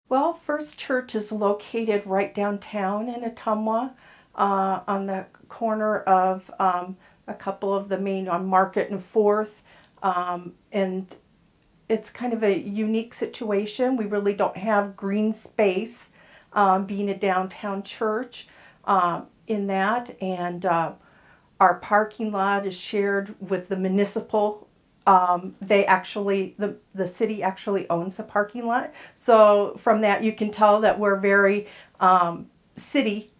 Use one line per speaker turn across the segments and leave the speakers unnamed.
Well, First Church is located right downtown in Ottumwa, on the corner of a couple of the main on Market and Fourth, and it's kind of a unique situation. We really don't have green space, being a downtown church, in that, and our parking lot is shared with the municipal. They actually, the city actually owns the parking lot. So from that, you can tell that we're very city,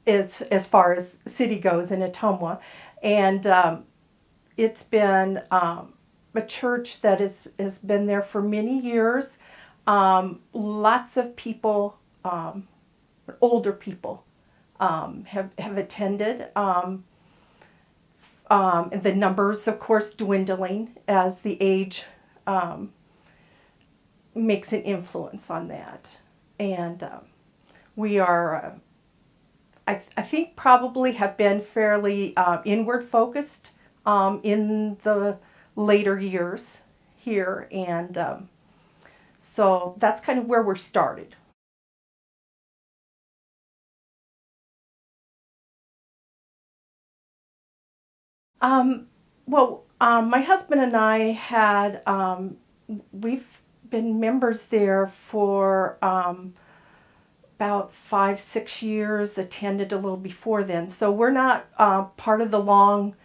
as far as city goes in Ottumwa. And it's been a church that has been there for many years. Lots of people, older people, have attended. The numbers, of course, dwindling as the age makes an influence on that. And we are, I think, probably have been fairly inward focused in the later years here. And so that's kind of where we're started. My husband and I had, we've been members there for about 5, 6 years, attended a little before then. So we're not part of the long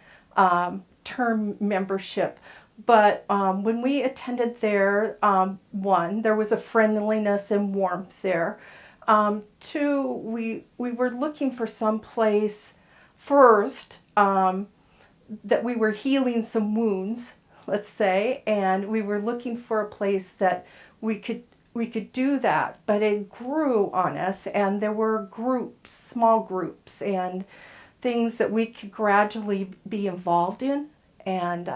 term membership. But when we attended there, one, there was a friendliness and warmth there. Two, we were looking for some place first, that we were healing some wounds, let's say, and we were looking for a place that we could do that. But it grew on us, and there were groups, small groups, and things that we could gradually be involved in, and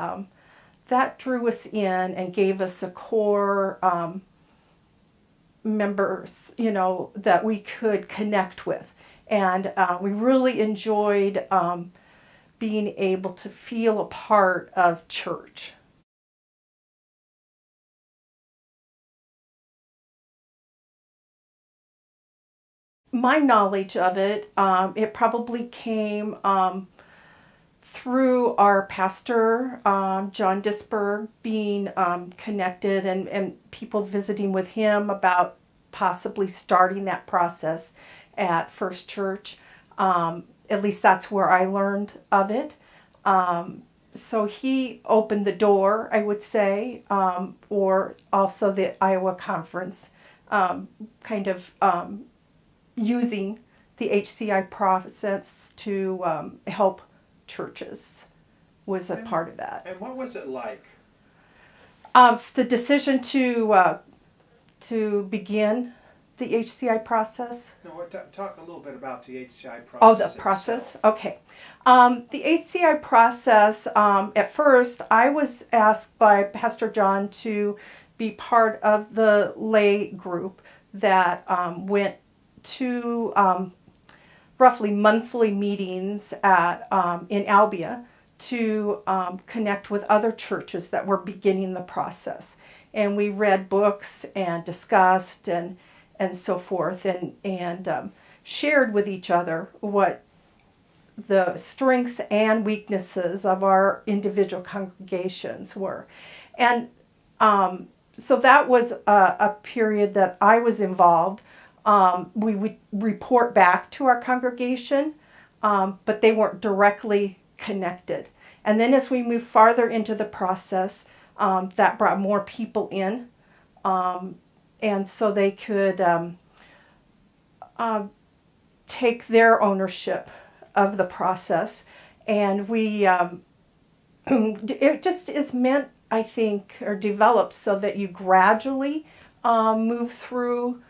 that drew us in and gave us a core members, that we could connect with, and we really enjoyed being able to feel a part of church. My knowledge of it, it probably came through our pastor, John Disberg, being connected, and people visiting with him about possibly starting that process at First Church. At least that's where I learned of it. So he opened the door, I would say, or also the Iowa Conference, kind of using the HCI process to help churches was a part of that.
And what was it like?
The decision to begin the HCI process.
No, talk a little bit about the HCI process.
Oh, the process?
Itself.
Okay. The HCI process, at first, I was asked by Pastor John to be part of the lay group that went to roughly monthly meetings at in Albia to connect with other churches that were beginning the process. And we read books and discussed and so forth, and shared with each other what the strengths and weaknesses of our individual congregations were. And so that was a period that I was involved. We would report back to our congregation, but they weren't directly connected. And then as we moved farther into the process, that brought more people in, and so they could take their ownership of the process. And we, it just is meant, I think, or developed so that you gradually move through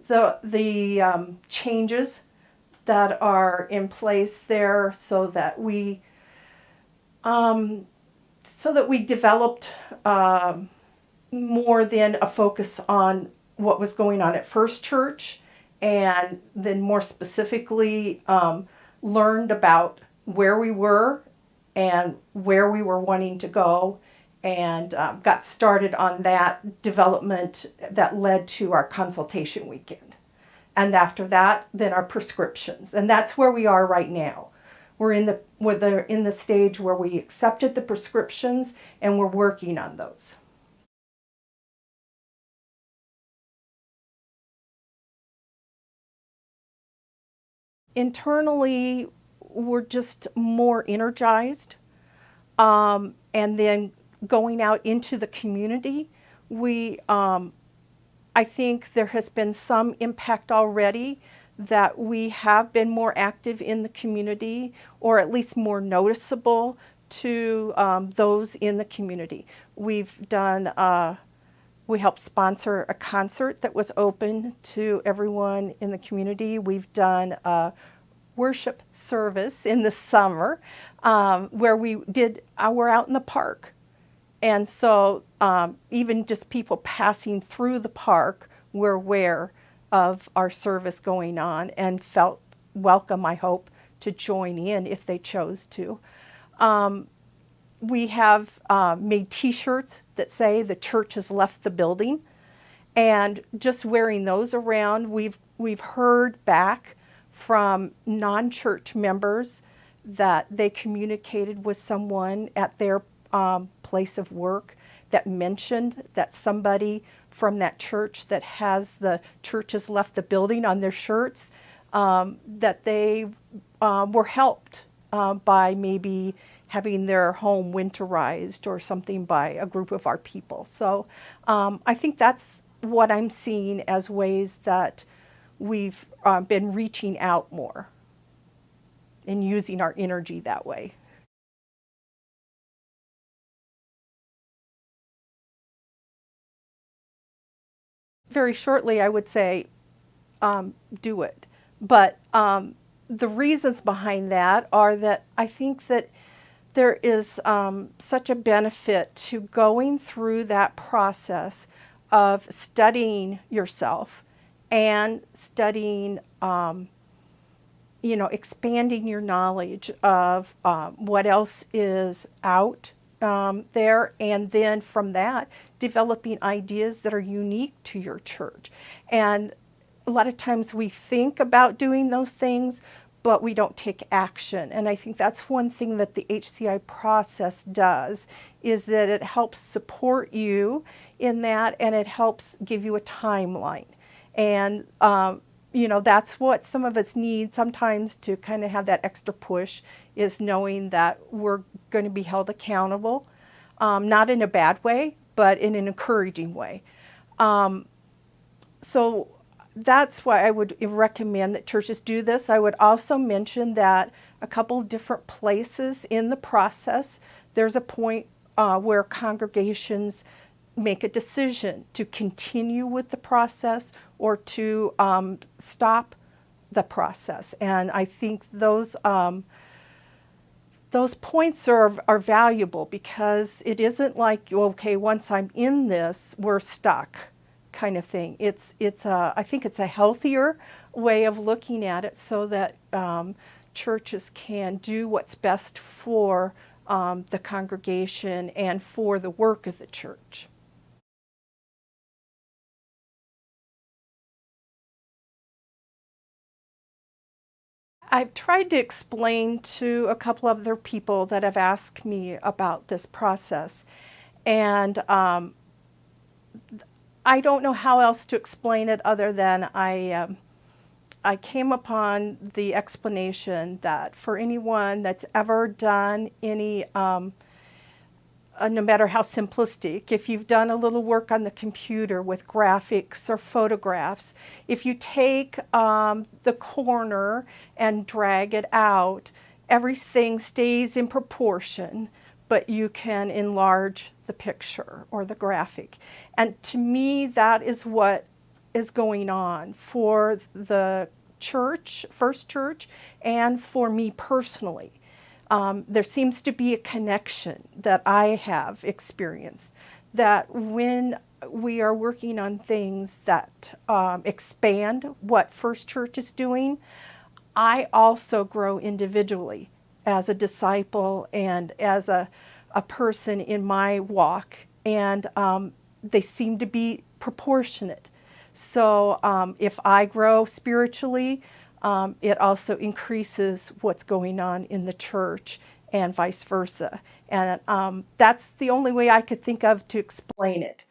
the changes that are in place there, so that we developed more than a focus on what was going on at First Church, and then more specifically learned about where we were and where we were wanting to go, and got started on that development that led to our consultation weekend. And after that, then our prescriptions. And that's where we are right now. We're in the stage where we accepted the prescriptions and we're working on those. Internally, we're just more energized. And then going out into the community, I think there has been some impact already that we have been more active in the community, or at least more noticeable to those in the community. We helped sponsor a concert that was open to everyone in the community. We've done a worship service in the summer where we're out in the park. And so even just people passing through the park were aware of our service going on and felt welcome, I hope, to join in if they chose to. We have made T-shirts that say the church has left the building, and just wearing those around, we've heard back from non-church members that they communicated with someone at their place of work that mentioned that somebody from that church that has the church has left the building on their shirts, that they were helped by maybe having their home winterized or something by a group of our people. So I think that's what I'm seeing as ways that we've been reaching out more and using our energy that way. Very shortly, I would say do it. But the reasons behind that are that I think that there is such a benefit to going through that process of studying yourself and studying, expanding your knowledge of what else is out there, and then from that, developing ideas that are unique to your church. And a lot of times we think about doing those things, but we don't take action. And I think that's one thing that the HCI process does, is that it helps support you in that, and it helps give you a timeline. And that's what some of us need sometimes to kind of have that extra push, is knowing that we're going to be held accountable, not in a bad way, but in an encouraging way. So that's why I would recommend that churches do this. I would also mention that a couple of different places in the process, there's a point where congregations make a decision to continue with the process or to stop the process. And I think those points are valuable, because it isn't like, okay, once I'm in this, we're stuck kind of thing. I think it's a healthier way of looking at it, so that churches can do what's best for the congregation and for the work of the church. I've tried to explain to a couple of other people that have asked me about this process, and I don't know how else to explain it other than I came upon the explanation that for anyone that's ever done any, no matter how simplistic, if you've done a little work on the computer with graphics or photographs, if you take the corner and drag it out, everything stays in proportion, but you can enlarge the picture or the graphic. And to me, that is what is going on for the church, First Church, and for me personally. There seems to be a connection that I have experienced, that when we are working on things that expand what First Church is doing, I also grow individually as a disciple and as a a person in my walk, and they seem to be proportionate. So if I grow spiritually, it also increases what's going on in the church, and vice versa. And that's the only way I could think of to explain it.